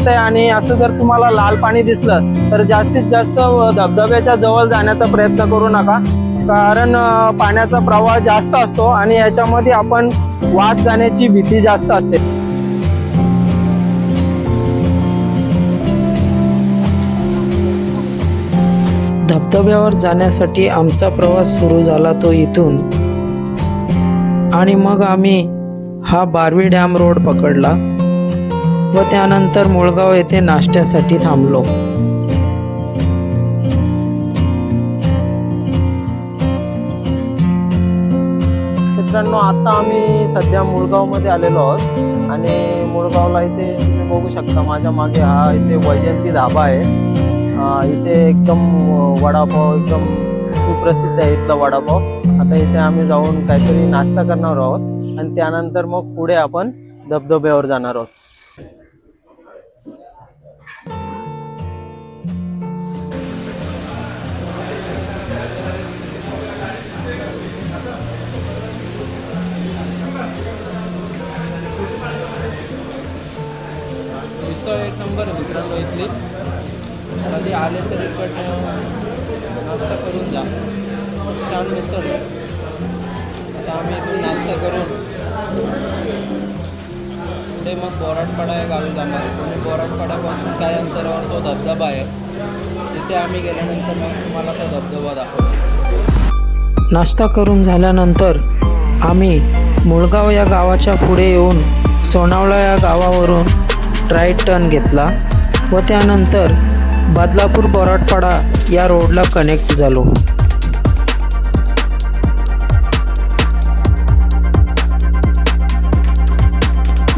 असते आणि असं जर तुम्हाला लाल पाणी दिसलं तर जास्तीत जास्त धबधब्याच्या जवळ जाण्याचा प्रयत्न करू नका, कारण पाण्याचा प्रवाह जास्त असतो आणि याच्यामध्ये आपण वाद जाण्याची भीती जास्त असते. धबधब्यावर जाण्यासाठी आमचा प्रवास सुरू झाला तो इथून, आणि मग आम्ही हा बारवी डॅम रोड पकडला व त्यानंतर मुळगाव येथे नाश्त्यासाठी थांबलो. मित्रांनो, आता आम्ही सध्या मुळगावमध्ये आलेलो आहोत आणि मुळगावला इथे तुम्ही बघू शकता माझ्या मागे हा इथे वैजयंती धाबा आहे. इथे एकदम वडापाव एकदम सुप्रसिद्ध आहे इथला वडापाव. आता इथे आम्ही जाऊन काहीतरी नाश्ता करणार आहोत आणि त्यानंतर मग पुढे आपण धबधब्यावर जाणार आहोत. मिसळ एक नंबर आहे मित्रांनो इथली. कधी आले तर इकडनं नाश्ता करून जा, छान मिसळ आहे. आता आम्ही इथून नाश्ता करून पुढे मग बोराडपाडा या गावी जाणार आणि बोराडपाड्यापासून काही अंतरावर तो धबधबा आहे, तिथे आम्ही गेल्यानंतर मग तुम्हाला तो धबधबा दाखवतो. नाश्ता करून झाल्यानंतर आम्ही मुळगाव या गावाच्या पुढे येऊन सोनावळा या गावावरून राईट टर्न घेतला व त्यानंतर बदलापूर बोराडपाडा या रोडला कनेक्ट झालो.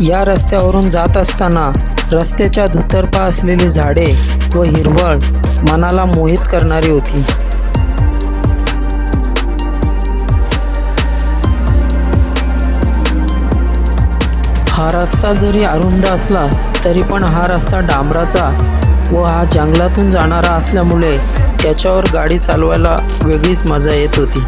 या रस्त्यावरून जात असताना रस्त्याच्या दुतर्फा असलेली झाडे व हिरवळ मनाला मोहित करणारी होती. हा रस्ता जरी अरुंद असला तरी पण हा रस्ता डांबराचा व हा जंगलातून जाणारा असल्यामुळे याच्यावर गाडी चालवायला वेगळीच मजा येत होती.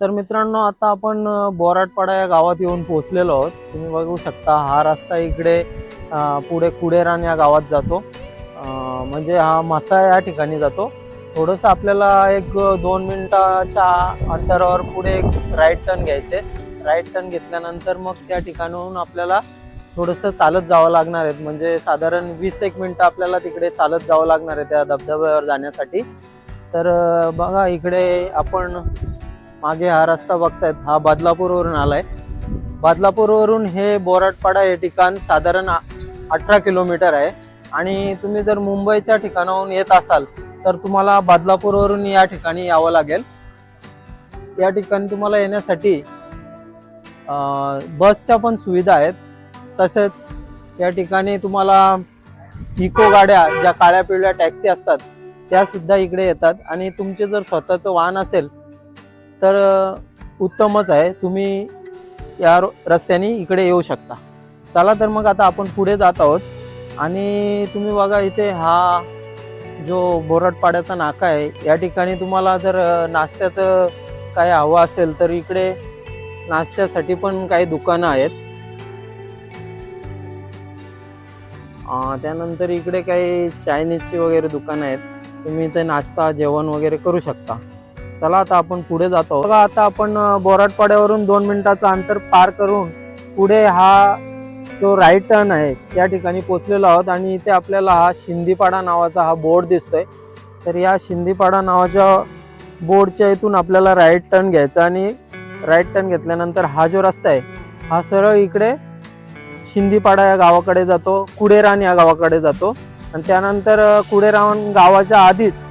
तर मित्रांनो, आता आपण बोराडपाडा या गावात येऊन पोहोचलेलो आहोत. तुम्ही बघू शकता हा रस्ता इकडे पुढे कुडेरान या गावात जातो, म्हणजे हा मसा या ठिकाणी जातो. थोडंसं आपल्याला 1-2 मिनिटाच्या अंतरावर पुढे एक राईट टर्न घ्यायचे. राईट टर्न घेतल्यानंतर मग त्या ठिकाणाहून आपल्याला थोडंसं चालत जावं लागणार आहे, म्हणजे साधारण 20-1 मिनिटं आपल्याला तिकडे चालत जावं लागणार आहे त्या धबधब्यावर जाण्यासाठी. तर बघा इकडे आपण मागे हा रस्ता बघतायत, हा बदलापूरवरून आलाय. बदलापूरवरून हे बोराडपाडा हे ठिकाण साधारण 18 किलोमीटर आहे आणि तुम्ही जर मुंबईच्या ठिकाणाहून येत असाल तर तुम्हाला बदलापूरवरून या ठिकाणी यावं लागेल. या ठिकाणी तुम्हाला येण्यासाठी बसच्या पण सुविधा आहेत. तसेच या ठिकाणी तुम्हाला इको गाड्या, ज्या काळ्या पिवळ्या टॅक्सी असतात त्या सुद्धा इकडे येतात आणि तुमचे जर स्वतःचं वाहन असेल तर उत्तमच आहे, तुम्ही या रस्त्याने इकडे येऊ शकता. चला तर मग आता आपण पुढे जात आहोत आणि तुम्ही बघा इथे हा जो बोराडपाड्याचा नाका आहे, या ठिकाणी तुम्हाला जर नाश्त्याचं काय हवं असेल तर इकडे नाश्त्यासाठी पण काही दुकानं आहेत. त्यानंतर इकडे काही चायनीजची वगैरे दुकानं आहेत, तुम्ही इथे नाश्ता जेवण वगैरे करू शकता. चला आता आपण पुढे जातो. बघा आता आपण बोराडपाड्यावरून 2 मिनिटाचं अंतर पार करून पुढे हा जो राईट टर्न आहे त्या ठिकाणी पोहोचलेलो आहोत आणि इथे आपल्याला हा शिंदीपाडा नावाचा हा बोर्ड दिसतोय. तर या शिंदीपाडा नावाच्या बोर्डच्या इथून आपल्याला राईट टर्न घ्यायचा आणि राईट टर्न घेतल्यानंतर हा जो रस्ता आहे हा सरळ इकडे शिंदीपाडा या गावाकडे जातो, कुडेरान या गावाकडे जातो आणि त्यानंतर कुडेरान गावाच्या आधीच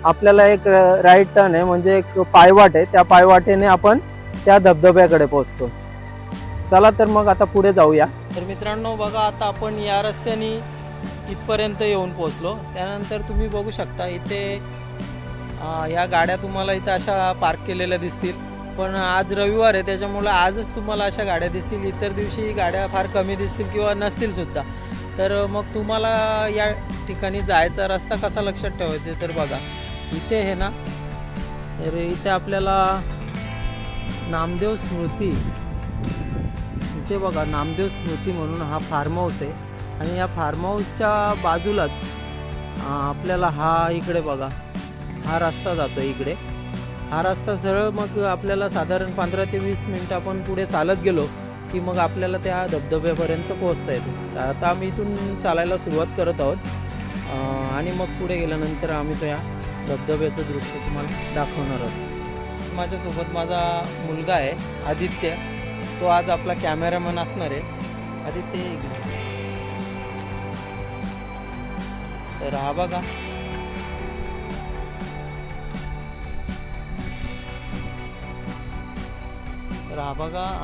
आपल्याला एक राईट टर्न आहे, म्हणजे एक पायवाट आहे. त्या पायवाटेने आपण त्या धबधब्याकडे पोहोचतो. चला तर मग आता पुढे जाऊया. तर मित्रांनो बघा, आता आपण या रस्त्याने इथपर्यंत येऊन पोहोचलो. त्यानंतर तुम्ही बघू शकता इथे या गाड्या तुम्हाला इथे अशा पार्क केलेल्या दिसतील, पण आज रविवार आहे त्याच्यामुळे आजच तुम्हाला अशा गाड्या दिसतील. इतर दिवशी गाड्या फार कमी दिसतील किंवा नसतील सुद्धा. तर मग तुम्हाला या ठिकाणी जायचा रस्ता कसा लक्षात ठेवायचा तर बघा, इथे हे ना तर इथे आपल्याला नामदेव स्मृती, इथे बघा नामदेव स्मृती म्हणून हा फार्म हाऊस आहे आणि या फार्म हाऊसच्या बाजूलाच आपल्याला हा इकडे बघा हा रस्ता जातो इकडे. हा रस्ता सरळ मग आपल्याला साधारण 15 ते 20 मिनटं आपण पुढे चालत गेलो की मग आपल्याला त्या धबधब्यापर्यंत पोहोचता येतो. तर आता आम्ही इथून चालायला सुरुवात करत आहोत आणि मग पुढे गेल्यानंतर आम्ही त्या धबधब्याचं दृश्य तुम्हाला दाखवणार आहोत. माझ्यासोबत माझा मुलगा आहे आदित्य, तो आज आपला कॅमेरामन असणार आहे. आदित्य इकडे. तर हा बघा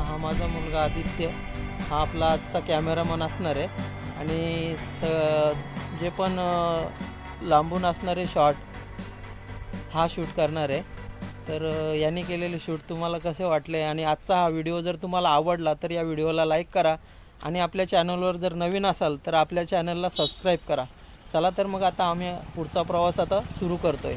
हा माझा मुलगा आदित्य, हा आपला आजचा कॅमेरामन असणार आहे आणि जे पण लांबून असणारे शॉट हा शूट करणार आहे. तर यांनी केलेले शूट तुम्हाला कसे वाटले आणि आजचा हा व्हिडिओ जर तुम्हाला आवडला तर या व्हिडिओला लाईक करा आणि आपल्या चॅनलवर जर नवीन असाल तर आपल्या चॅनलला सबस्क्राईब करा. चला तर मग आता आम्ही पुढचा प्रवास आता सुरू करतोय.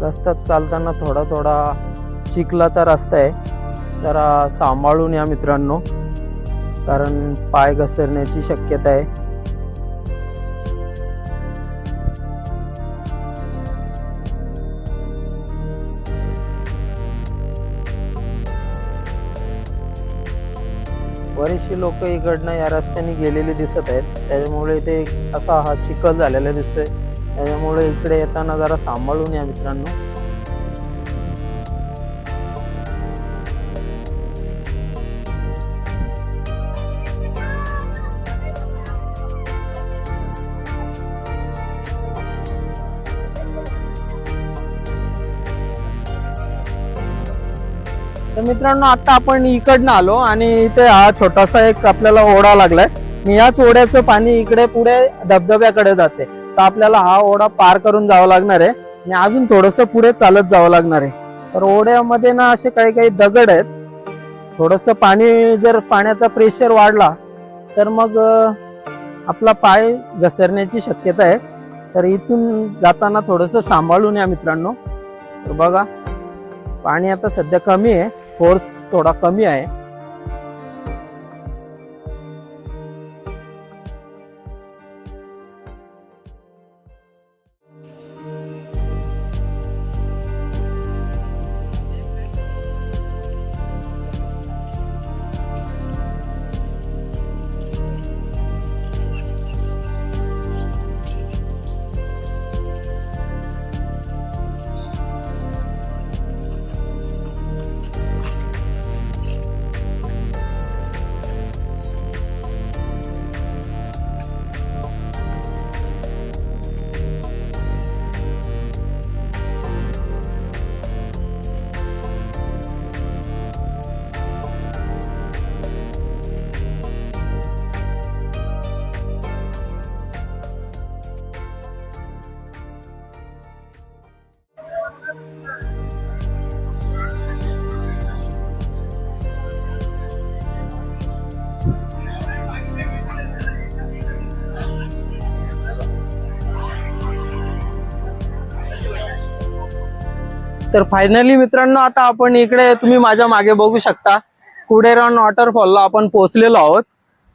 रस्त्यात चालताना थोडा चिखलाचा रस्ता आहे, जरा सांभाळून या मित्रांनो, कारण पाय घसरण्याची शक्यता आहे. बरेचशी लोक इकडनं या रस्त्याने गेलेली दिसत आहेत, त्याच्यामुळे इथे असा हा चिखल झालेला दिसतोय. त्याच्यामुळे इकडे येताना जरा सांभाळून या मित्रांनो. तर मित्रांनो आता आपण इकडनं आलो आणि इथे हा छोटासा एक आपल्याला ओढा लागलाय आणि याच ओढ्याचं पाणी इकडे पुढे धबधब्याकडे जाते. तर आपल्याला हा ओढा पार करून जावं लागणार आहे आणि अजून थोडंसं पुढे चालत जावं लागणार आहे. तर ओढ्यामध्ये ना असे काही काही दगड आहेत. थोडंसं पाणी जर पाण्याचा प्रेशर वाढला तर मग आपला पाय घसरण्याची शक्यता आहे. तर इथून जाताना थोडंसं सांभाळून या मित्रांनो. तर बघा पाणी आता सध्या कमी आहे, फोर्स थोडा कमी आहे. तर फायनली मित्रांनो आता आपण इकडे तुम्ही माझ्या मागे बघू शकता कुडेरान वॉटरफॉलला आपण पोहोचलेलो आहोत.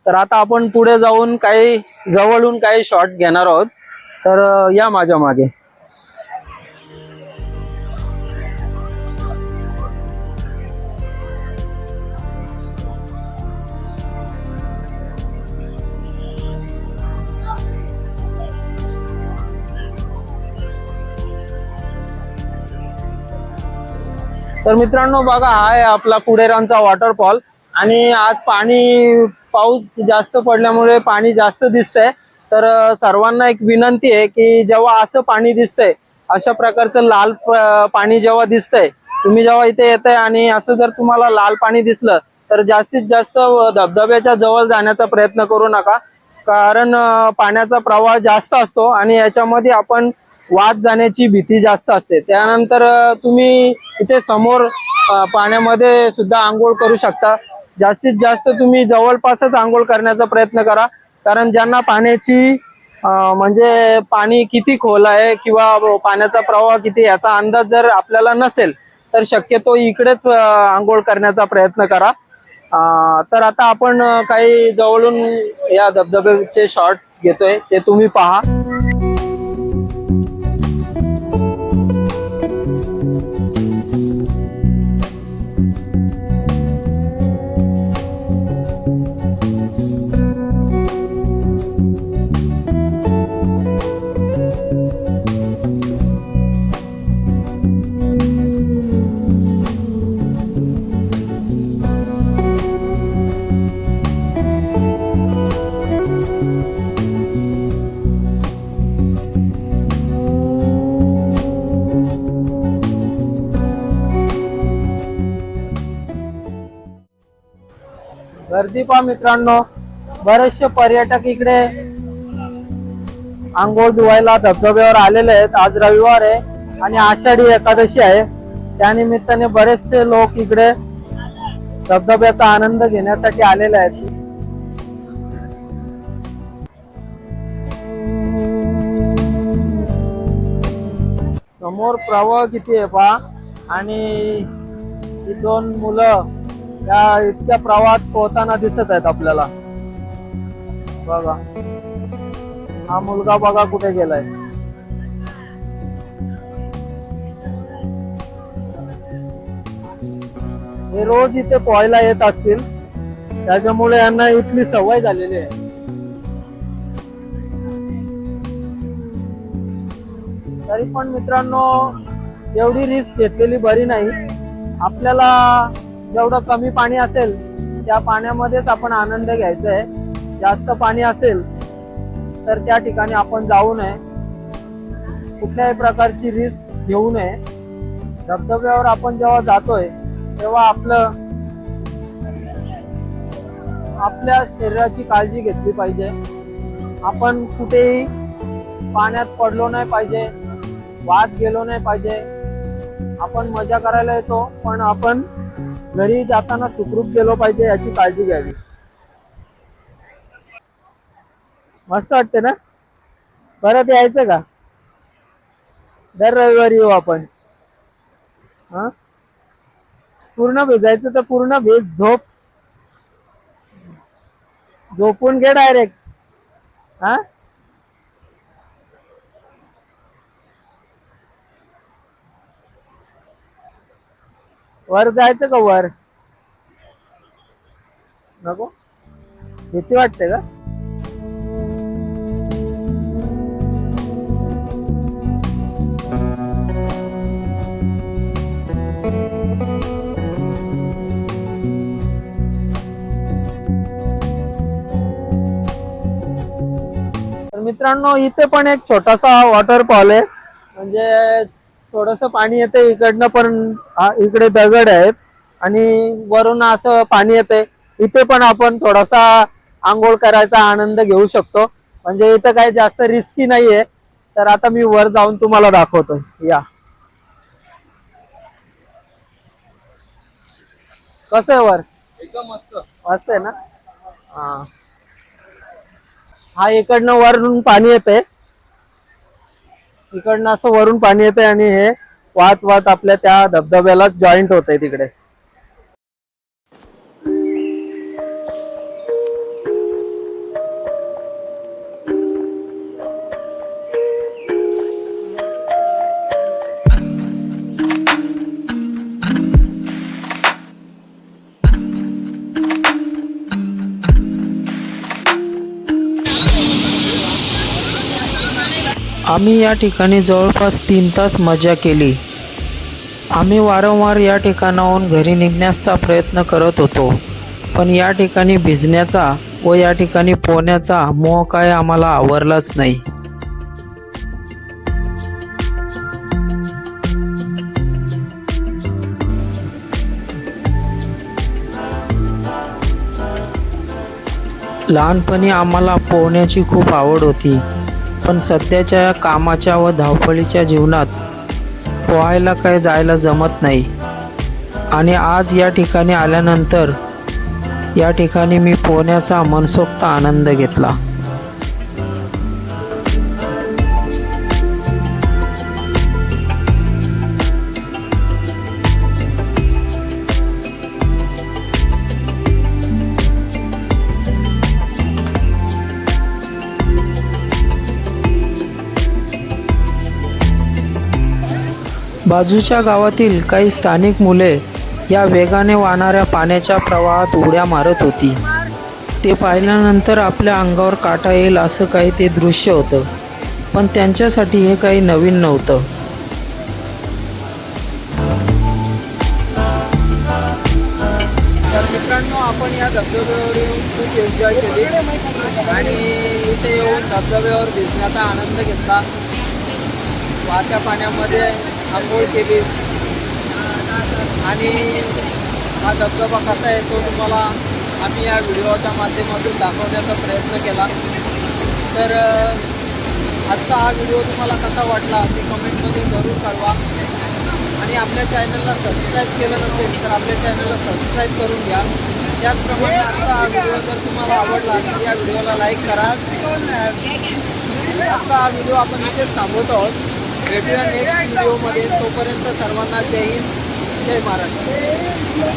तर आता आपण पुढे जाऊन काही जवळून काही शॉट घेणार आहोत. तर या माझ्या मागे. तर मित्रांनो बघा हा आहे आपला कुडेरांचा वॉटरफॉल आणि आज पाऊस जास्त पडल्यामुळे पाणी जास्त दिसतंय. तर सर्वांना एक विनंती आहे की जेव्हा असं पाणी दिसतंय अशा प्रकारचं लाल पाणी जेव्हा दिसतंय, तुम्ही जेव्हा इथे येताय आणि असं जर तुम्हाला लाल पाणी दिसलं तर जास्तीत जास्त धबधब्याच्या जवळ जाण्याचा प्रयत्न करू नका. कारण पाण्याचा प्रवाह जास्त असतो आणि याच्यामध्ये आपण वाद जाण्याची भीती जास्त असते। त्यानंतर तुम्ही इथे समोर पाण्यामध्ये सुद्धा आंघोळ करू शकता। जास्तीत जास्त तुम्ही जवळपासच आंघोळ करण्याचा प्रयत्न करा, कारण ज्यांना पाण्याची म्हणजे पाणी किती खोल आहे किंवा पाण्याचा प्रवाह किती याचा अंदाज जर आपल्याला नसेल तर शक्यतो इकडेच आंघोळ करण्याचा प्रयत्न करा। तर आता आपण काही जवळून या धबधब्याचे शॉट्स घेतोय, ते तुम्ही पहा। गर्दी पहा मित्रांनो, बरेचसे पर्यटक इकडे आंघोळ धुवायला धबधब्यावर आलेले आहेत। आज रविवार आहे आणि आषाढी एकादशी आहे, त्यानिमित्ताने बरेचसे लोक इकडे धबधब्याचा आनंद घेण्यासाठी आलेले आहेत। समोर प्रवाह किती आहे पहा, आणि ही दोन मुलं या इतक्या प्रवाहात पोहताना दिसत आहेत आपल्याला। बघा, हा मुलगा बघा कुठे गेलाय। हे रोज इथे पोहायला येत असतील, त्याच्यामुळे यांना इथली सवय झालेली आहे। तरी पण मित्रांनो, एवढी रिस्क घेतलेली बरी नाही। आपल्याला जेवढं कमी पाणी असेल त्या पाण्यामध्येच आपण आनंद घ्यायचा आहे। जास्त पाणी असेल तर त्या ठिकाणी आपण जाऊ नये, कुठल्याही प्रकारची रिस्क घेऊ नये। धबधब्यावर आपण जेव्हा जातोय तेव्हा आपल्या शरीराची काळजी घेतली पाहिजे। आपण कुठेही पाण्यात पडलो नाही पाहिजे, वाद गेलो नाही पाहिजे। आपण मजा करायला येतो, पण आपण घरी जाताना सुखरूप गेलो पाहिजे, याची काळजी घ्यावी। मस्त वाटते ना? परत यायचं का? दर रविवारी येऊ आपण। हा, पूर्ण भिजायचं तर पूर्ण भिज, झोपून घे डायरेक्ट। हा, वर जायचं का? वर नको, भीती वाटते का? तर मित्रांनो, इथे पण एक छोटासा वॉटरफॉल आहे, म्हणजे थोडस पाणी येते इकडनं, पण इकडे दगड आहेत आणि वरून असं पाणी येते। इथे पण आपण थोडासा आंघोळ करायचा आनंद घेऊ शकतो, म्हणजे इथं काही जास्त रिस्की नाहीये। तर आता मी वर जाऊन तुम्हाला दाखवतो। या, कसं आहे वर? एकदम मस्त, मस्त आहे ना? हा इकडनं वरून पाणी येते, इकडनं असं वरून पाणी येते आणि हे वाहत वाहत आपल्या त्या धबधब्याला जॉईंट होतंय तिकडे। आम्ही या ठिकाणी जवळपास 3 तास मजा केली। आम्ही वारंवार या ठिकाणाहून घरी निघण्याचा प्रयत्न करत होतो, पण या ठिकाणी भिजण्याचा व या ठिकाणी पोहण्याचा मोह काय आम्हाला आवरलाच नाही। लहानपणी आम्हाला पोहण्याची खूप आवड होती, पण सध्याच्या या कामाच्या व धावपळीच्या जीवनात पोहायला काय जायला जमत नाही. आणि आज या ठिकाणी आल्यानंतर या ठिकाणी मी पोहण्याचा मनसोक्त आनंद घेतला. बाजूच्या गावातील काही स्थानिक मुले या वेगाने वाहणाऱ्या पाण्याच्या प्रवाहात उड्या मारत होती. ते पाहिल्यानंतर आपल्या अंगावर काटा येईल असं काही ते दृश्य होतं, पण त्यांच्यासाठी हे काही नवीन नव्हतं. तर मित्रांनो, आपण या धबधब्यावर येऊन खूप एन्जॉय केली आणि इथे येऊन धबधब्यावर भिजण्याचा आनंद घेतला. वाहत्या पाण्यामध्ये आंघोळ केली आणि हा धबधबा कसा आहे तो तुम्हाला आम्ही या व्हिडिओच्या माध्यमातून दाखवण्याचा प्रयत्न केला. तर आजचा हा व्हिडिओ तुम्हाला कसा वाटला ते कमेंटमध्ये जरूर कळवा. आणि आपल्या चॅनलला सबस्क्राईब केलं नसेल तर आपल्या चॅनलला सबस्क्राईब करून घ्या. त्याचप्रमाणे आजचा हा व्हिडिओ जर तुम्हाला आवडला तर या व्हिडिओला लाईक करा. आजचा हा व्हिडिओ आपण इथेच थांबवत आहोत. भेटूया नेक्स्ट व्हिडिओमध्ये. तोपर्यंत सर्वांना जय हिंद, जय महाराष्ट्र.